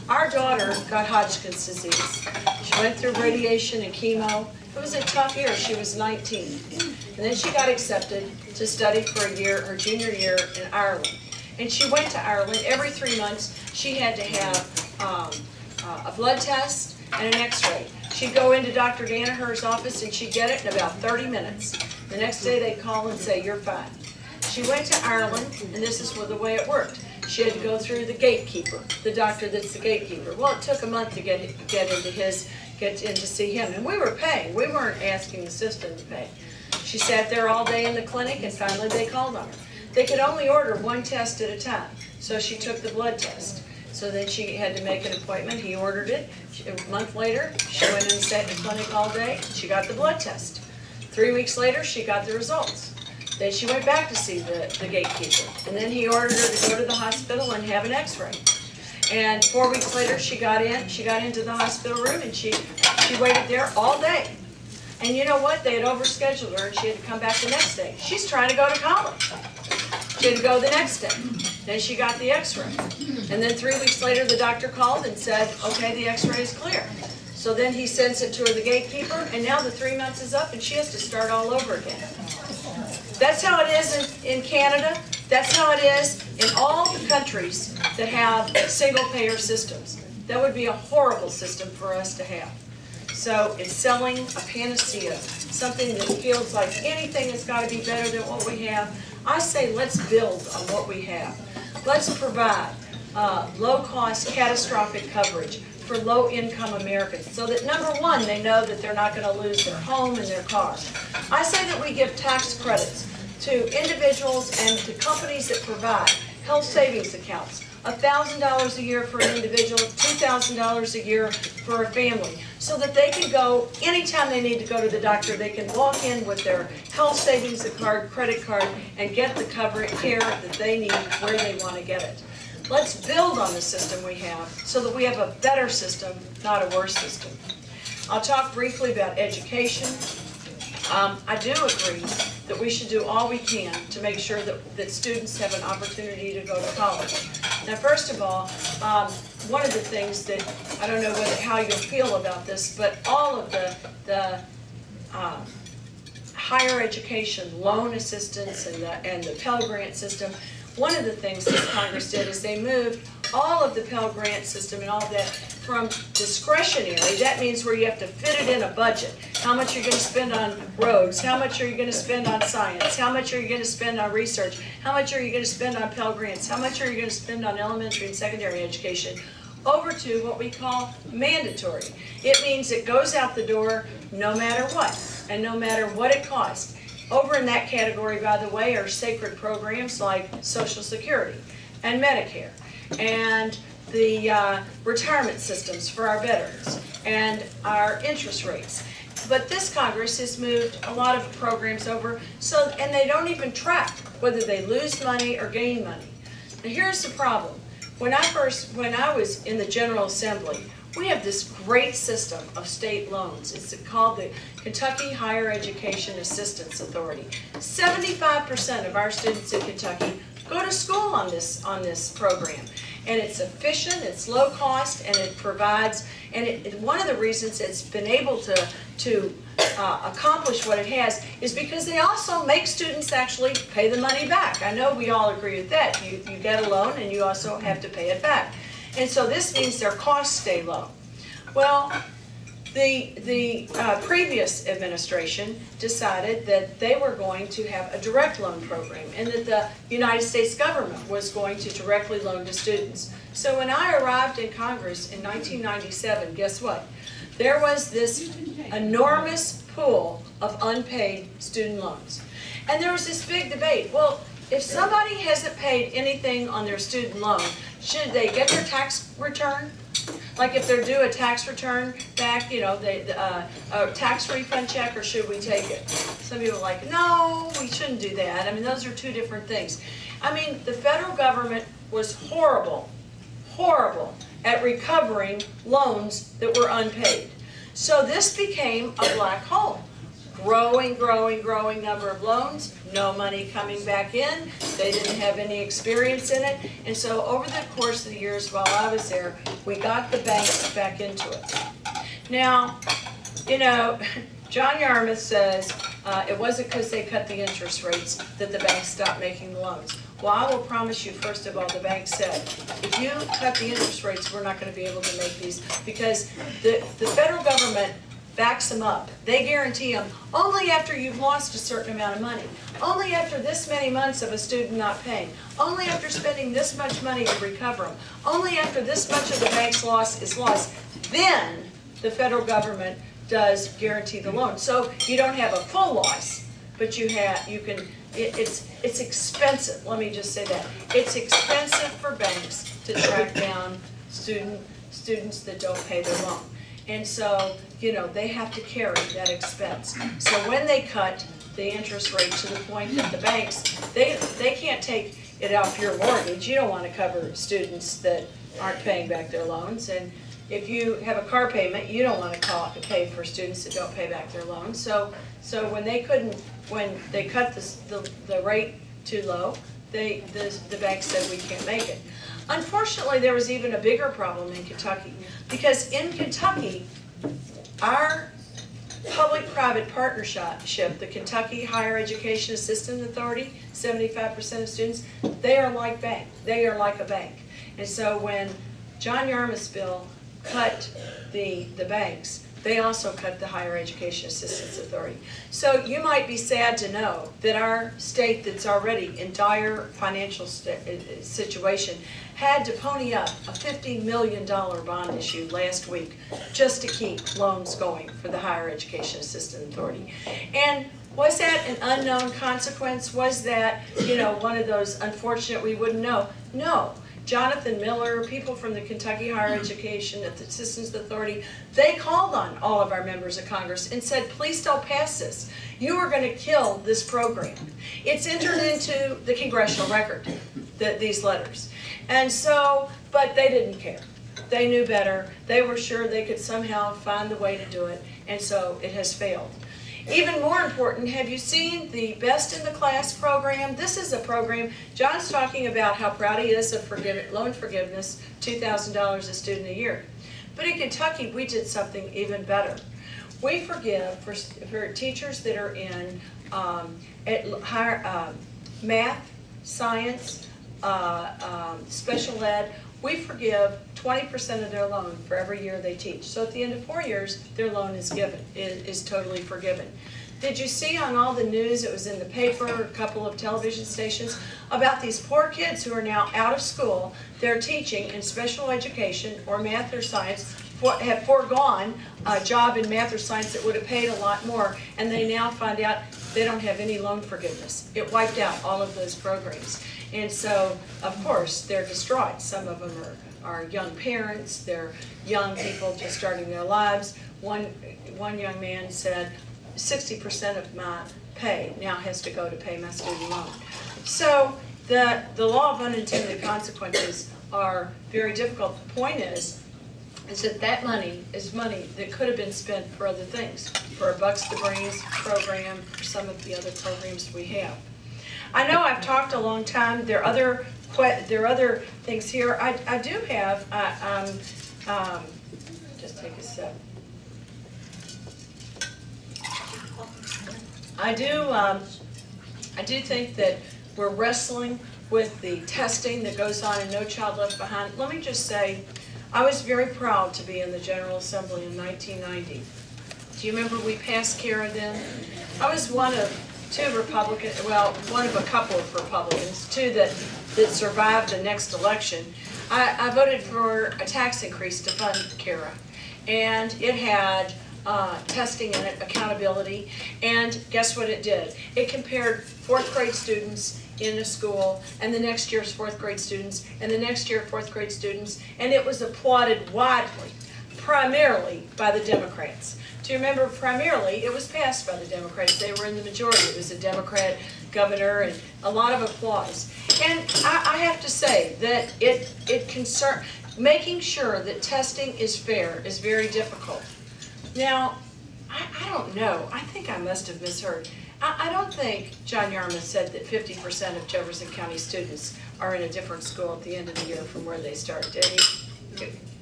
Our daughter got Hodgkin's disease. She went through radiation and chemo. It was a tough year. She was 19. And then she got accepted to study for a year, her junior year in Ireland. And she went to Ireland. Every 3 months, she had to have a blood test and an x-ray. She'd go into Dr. Danaher's office and she'd get it in about 30 minutes. The next day they'd call and say, "You're fine." She went to Ireland, and this is the way it worked. She had to go through the gatekeeper, the doctor that's the gatekeeper. Well, it took a month to get in to see him, and we were paying. We weren't asking the system to pay. She sat there all day in the clinic, and finally they called on her. They could only order one test at a time, so she took the blood test. So then she had to make an appointment. He ordered it. A month later, she went in and sat in the clinic all day. She got the blood test. 3 weeks later, she got the results. Then she went back to see the gatekeeper. And then he ordered her to go to the hospital and have an x-ray. And 4 weeks later, she got into the hospital room, and she waited there all day. And you know what? They had overscheduled her, and she had to come back the next day. She's trying to go to college. She had to go the next day. Then she got the x-ray. And then 3 weeks later, the doctor called and said, "Okay, the x-ray is clear." So then he sends it to her, the gatekeeper, and now the 3 months is up, and she has to start all over again. That's how it is in Canada. That's how it is in all the countries that have single-payer systems. That would be a horrible system for us to have. So it's selling a panacea, something that feels like anything has got to be better than what we have. I say let's build on what we have. Let's provide low-cost, catastrophic coverage for low-income Americans so that, number one, they know that they're not going to lose their home and their car. I say that we give tax credits to individuals and to companies that provide health savings accounts. $1,000 a year for an individual, $2,000 a year for a family, so that they can go anytime they need to go to the doctor. They can walk in with their health savings card, credit card, and get the care that they need where they want to get it. Let's build on the system we have so that we have a better system, not a worse system. I'll talk briefly about education. I do agree that we should do all we can to make sure that students have an opportunity to go to college. Now, first of all, one of the things that, I don't know how you'll feel about this, but all of the higher education loan assistance and the Pell Grant system, one of the things that Congress did is they moved all of the Pell Grant system and all of that from discretionary, that means where you have to fit it in a budget. How much are you going to spend on roads? How much are you going to spend on science? How much are you going to spend on research? How much are you going to spend on Pell Grants? How much are you going to spend on elementary and secondary education? Over to what we call mandatory. It means it goes out the door no matter what, and no matter what it costs. Over in that category, by the way, are sacred programs like Social Security and Medicare and the retirement systems for our veterans and our interest rates. But this Congress has moved a lot of programs over, and they don't even track whether they lose money or gain money. Now here's the problem. When I was in the General Assembly, we have this great system of state loans. It's called the Kentucky Higher Education Assistance Authority. 75% of our students in Kentucky go to school on this program. And it's efficient, it's low cost, and it provides, and one of the reasons it's been able to accomplish what it has is because they also make students actually pay the money back. I know we all agree with that. You get a loan and you also have to pay it back. And so this means their costs stay low. Well, the previous administration decided that they were going to have a direct loan program and that the United States government was going to directly loan to students. So when I arrived in Congress in 1997, guess what? There was this enormous pool of unpaid student loans. And there was this big debate. Well, if somebody hasn't paid anything on their student loan, should they get their tax return? Like if they're due a tax return back, you know, a tax refund check, or should we take it? Some people are like, no, we shouldn't do that. I mean, those are two different things. I mean, the federal government was horrible at recovering loans that were unpaid. So this became a black hole growing number of loans, no money coming back in. They didn't have any experience in it. And so over the course of the years while I was there, we got the banks back into it. Now, you know, John Yarmouth says it wasn't because they cut the interest rates that the banks stopped making the loans. Well, I will promise you, first of all, the bank said, if you cut the interest rates, we're not going to be able to make these, because the federal government backs them up. They guarantee them only after you've lost a certain amount of money, only after this many months of a student not paying, only after spending this much money to recover them, only after this much of the bank's loss is lost, then the federal government does guarantee the loan. So you don't have a full loss, but it's expensive. Let me just say that. It's expensive for banks to track down students that don't pay their loan. And so, you know, they have to carry that expense. So when they cut the interest rate to the point that the banks, they can't take it off your mortgage. You don't want to cover students that aren't paying back their loans. And if you have a car payment, you don't want to pay for students that don't pay back their loans. So when they cut the rate too low, the bank said we can't make it. Unfortunately, there was even a bigger problem in Kentucky, because in Kentucky, our public-private partnership, the Kentucky Higher Education Assistance Authority, 75% of students, they are like a bank. And so when John Yarmouth's bill cut the banks, they also cut the Higher Education Assistance Authority. So you might be sad to know that our state, that's already in dire financial situation, had to pony up a $50 million bond issue last week just to keep loans going for the Higher Education Assistance Authority. And was that an unknown consequence? Was that, you know, one of those unfortunate we wouldn't know? No. Jonathan Miller, people from the Kentucky Higher Education Assistance Authority, they called on all of our members of Congress and said, please don't pass this. You are going to kill this program. It's entered into the congressional record, these letters. And so, but they didn't care. They knew better. They were sure they could somehow find the way to do it, and so it has failed. Even more important, have you seen the Best in the Class program? This is a program, John's talking about how proud he is of loan forgiveness, $2,000 a student a year. But in Kentucky, we did something even better. We forgive for teachers that are in math, science, special ed. We forgive 20% of their loan for every year they teach. So at the end of 4 years, their loan is totally forgiven. Did you see on all the news, it was in the paper, a couple of television stations, about these poor kids who are now out of school, they're teaching in special education or math or science, have foregone a job in math or science that would have paid a lot more, and they now find out they don't have any loan forgiveness. It wiped out all of those programs. And so, of course, they're distraught. Some of them are young parents, they're young people just starting their lives. One young man said, 60% of my pay now has to go to pay my student loan. So the law of unintended consequences are very difficult. The point is that money is money that could have been spent for other things, for a Bucks to Brains program, for some of the other programs we have. I know I've talked a long time. There are other things here. I do have. Just take a sip. I do think that we're wrestling with the testing that goes on in No Child Left Behind. Let me just say, I was very proud to be in the General Assembly in 1990. Do you remember we passed CARA then? I was one of one of a couple of Republicans, two that survived the next election. I voted for a tax increase to fund CARA, and it had testing in it, accountability, and guess what it did? It compared 4th grade students in a school, and the next year's 4th grade students, and the next year 4th grade students, and it was applauded widely, primarily by the Democrats. Do you remember, primarily, it was passed by the Democrats. They were in the majority. It was a Democrat governor and a lot of applause. And I have to say that making sure that testing is fair is very difficult. Now, I don't know. I think I must have misheard. I don't think John Yarmouth said that 50% of Jefferson County students are in a different school at the end of the year from where they start, did he?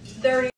30